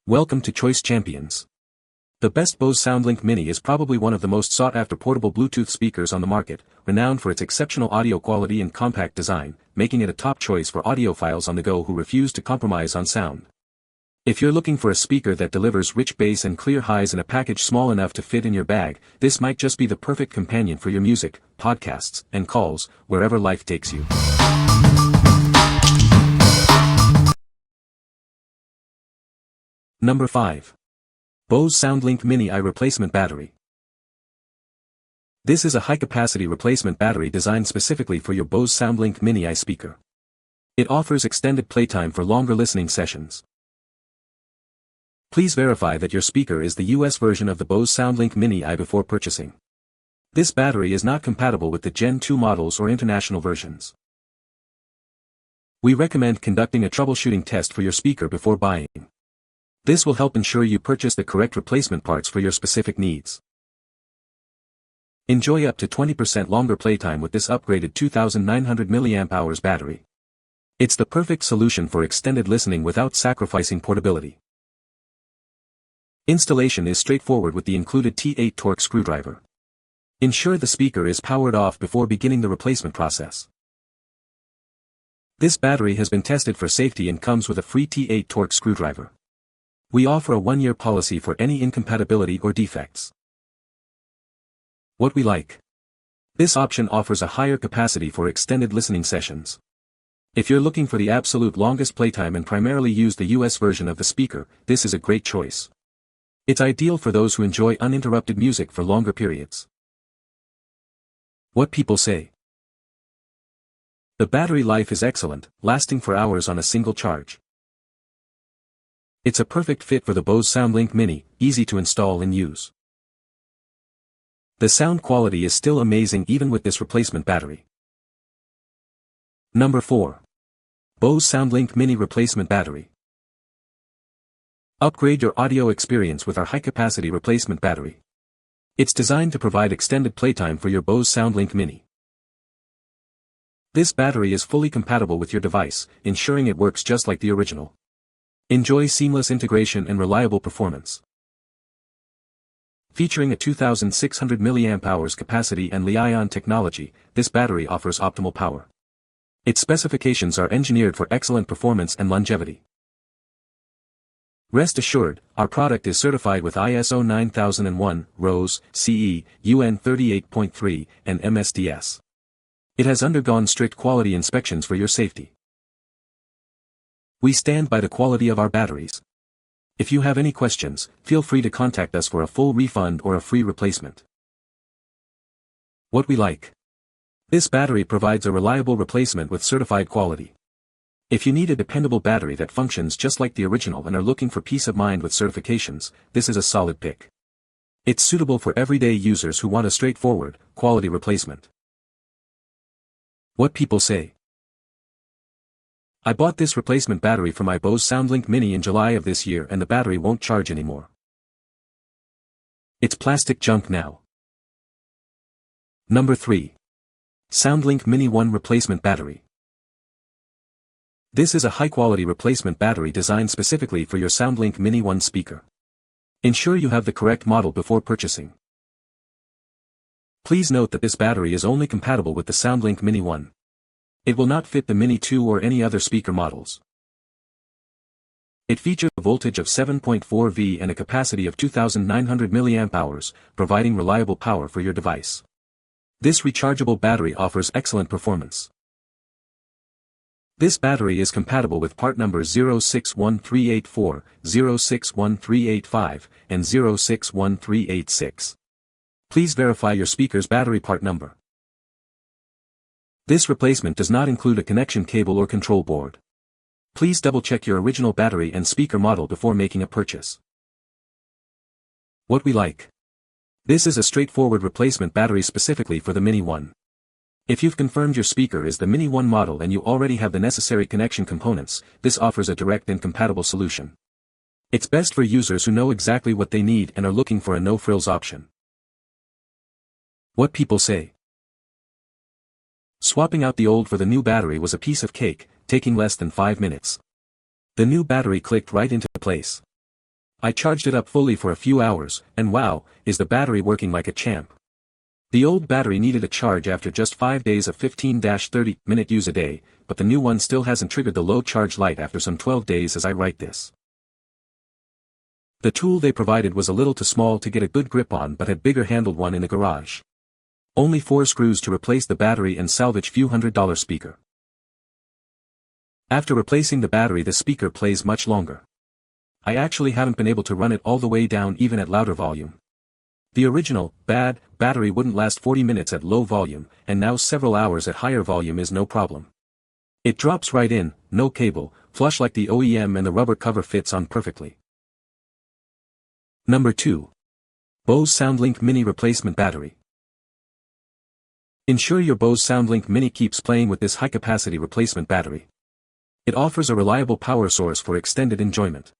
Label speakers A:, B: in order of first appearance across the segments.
A: Welcome to Choice Champions. The best Bose Soundlink Mini is probably one of the most sought-after portable Bluetooth speakers on the market, renowned for its exceptional audio quality and compact design, making it a top choice for audiophiles on the go who refuse to compromise on sound. If you're looking for a speaker that delivers rich bass and clear highs in a package small enough to fit in your bag, this might just be the perfect companion for your music, podcasts, and calls, wherever life takes you. Number 5. Bose Soundlink Mini Replacement Battery. This is a high-capacity replacement battery designed specifically for your Bose Soundlink Mini speaker. It offers extended playtime for longer listening sessions. Please verify that your speaker is the US version of the Bose Soundlink Mini before purchasing. This battery is not compatible with the Gen 2 models or international versions. We recommend conducting a troubleshooting test for your speaker before buying. This will help ensure you purchase the correct replacement parts for your specific needs. Enjoy up to 20% longer playtime with this upgraded 2900 mAh battery. It's the perfect solution for extended listening without sacrificing portability. Installation is straightforward with the included T8 torque screwdriver. Ensure the speaker is powered off before beginning the replacement process. This battery has been tested for safety and comes with a free T8 torque screwdriver. We offer a 1-year policy for any incompatibility or defects. What we like. This option offers a higher capacity for extended listening sessions. If you're looking for the absolute longest playtime and primarily use the US version of the speaker, this is a great choice. It's ideal for those who enjoy uninterrupted music for longer periods. What people say. The battery life is excellent, lasting for hours on a single charge. It's a perfect fit for the Bose Soundlink Mini, easy to install and use. The sound quality is still amazing even with this replacement battery. Number 4. Bose Soundlink Mini Replacement Battery. Upgrade your audio experience with our high-capacity replacement battery. It's designed to provide extended playtime for your Bose Soundlink Mini. This battery is fully compatible with your device, ensuring it works just like the original. Enjoy seamless integration and reliable performance. Featuring a 2600 mAh capacity and Li-ion technology, this battery offers optimal power. Its specifications are engineered for excellent performance and longevity. Rest assured, our product is certified with ISO 9001, RoHS, CE, UN 38.3, and MSDS. It has undergone strict quality inspections for your safety. We stand by the quality of our batteries. If you have any questions, feel free to contact us for a full refund or a free replacement. What we like. This battery provides a reliable replacement with certified quality. If you need a dependable battery that functions just like the original and are looking for peace of mind with certifications, this is a solid pick. It's suitable for everyday users who want a straightforward, quality replacement. What people say. I bought this replacement battery for my Bose Soundlink Mini in July of this year and the battery won't charge anymore. It's plastic junk now. Number 3. Soundlink Mini 1 Replacement Battery. This is a high-quality replacement battery designed specifically for your Soundlink Mini 1 speaker. Ensure you have the correct model before purchasing. Please note that this battery is only compatible with the Soundlink Mini 1. It will not fit the Mini 2 or any other speaker models. It features a voltage of 7.4 V and a capacity of 2900 mAh, providing reliable power for your device. This rechargeable battery offers excellent performance. This battery is compatible with part number 061384, 061385, and 061386. Please verify your speaker's battery part number. This replacement does not include a connection cable or control board. Please double-check your original battery and speaker model before making a purchase. What we like. This is a straightforward replacement battery specifically for the Mini 1. If you've confirmed your speaker is the Mini 1 model and you already have the necessary connection components, this offers a direct and compatible solution. It's best for users who know exactly what they need and are looking for a no-frills option. What people say. Swapping out the old for the new battery was a piece of cake, taking less than 5 minutes. The new battery clicked right into place. I charged it up fully for a few hours, and wow, is the battery working like a champ. The old battery needed a charge after just 5 days of 15-30-minute use a day, but the new one still hasn't triggered the low charge light after some 12 days as I write this. The tool they provided was a little too small to get a good grip on but had bigger handled one in the garage. Only 4 screws to replace the battery and salvage few $100 speaker. After replacing the battery, the speaker plays much longer. I actually haven't been able to run it all the way down even at louder volume. The original, bad, battery wouldn't last 40 minutes at low volume, and now several hours at higher volume is no problem. It drops right in, no cable, flush like the OEM, and the rubber cover fits on perfectly. Number 2. Bose Soundlink Mini Replacement Battery. Ensure your Bose Soundlink Mini keeps playing with this high-capacity replacement battery. It offers a reliable power source for extended enjoyment.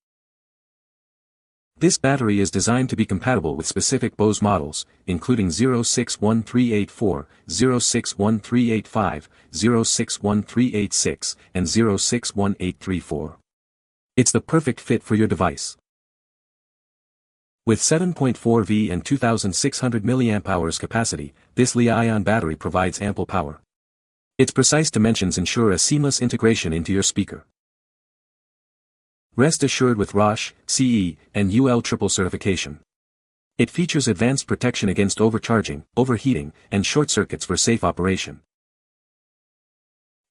A: This battery is designed to be compatible with specific Bose models, including 061384, 061385, 061386, and 061834. It's the perfect fit for your device. With 7.4 V and 2600 mAh capacity, this Li-ion battery provides ample power. Its precise dimensions ensure a seamless integration into your speaker. Rest assured with RoHS, CE, and UL triple certification. It features advanced protection against overcharging, overheating, and short circuits for safe operation.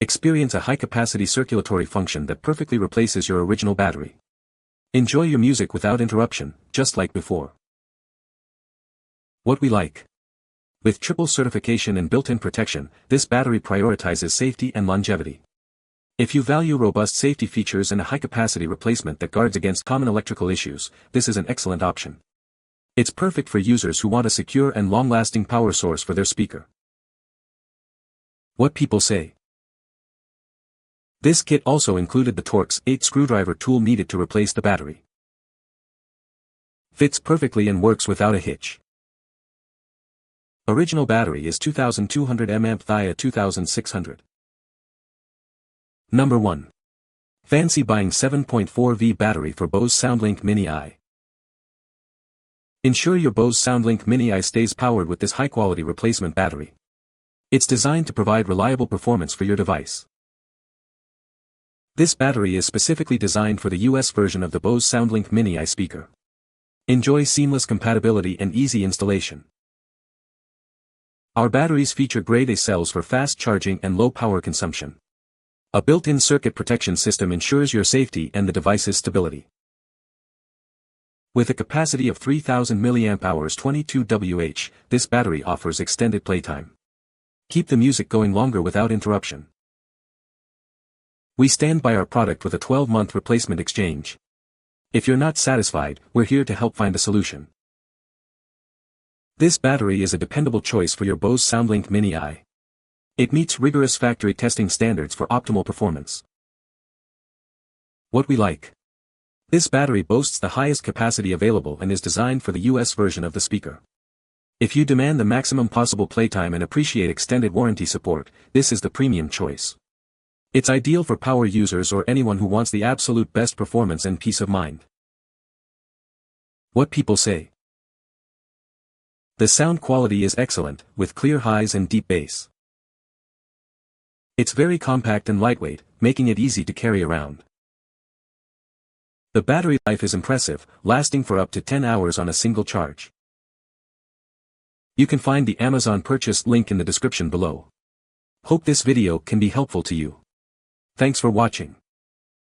A: Experience a high-capacity circulatory function that perfectly replaces your original battery. Enjoy your music without interruption, just like before. What we like. With triple certification and built-in protection, this battery prioritizes safety and longevity. If you value robust safety features and a high-capacity replacement that guards against common electrical issues, this is an excellent option. It's perfect for users who want a secure and long-lasting power source for their speaker. What people say. This kit also included the Torx 8 screwdriver tool needed to replace the battery. Fits perfectly and works without a hitch. Original battery is 2200 mAh, Thia 2600. Number 1. Fancy buying 7.4 V battery for Bose Soundlink Mini I. Ensure your Bose Soundlink Mini I stays powered with this high-quality replacement battery. It's designed to provide reliable performance for your device. This battery is specifically designed for the US version of the Bose Soundlink Mini I speaker. Enjoy seamless compatibility and easy installation. Our batteries feature grade A cells for fast charging and low power consumption. A built-in circuit protection system ensures your safety and the device's stability. With a capacity of 3000 mAh 22 Wh, this battery offers extended playtime. Keep the music going longer without interruption. We stand by our product with a 12-month replacement exchange. If you're not satisfied, we're here to help find a solution. This battery is a dependable choice for your Bose Soundlink Mini I. It meets rigorous factory testing standards for optimal performance. What we like. This battery boasts the highest capacity available and is designed for the US version of the speaker. If you demand the maximum possible playtime and appreciate extended warranty support, this is the premium choice. It's ideal for power users or anyone who wants the absolute best performance and peace of mind. What people say. The sound quality is excellent, with clear highs and deep bass. It's very compact and lightweight, making it easy to carry around. The battery life is impressive, lasting for up to 10 hours on a single charge. You can find the Amazon purchase link in the description below. Hope this video can be helpful to you. Thanks for watching.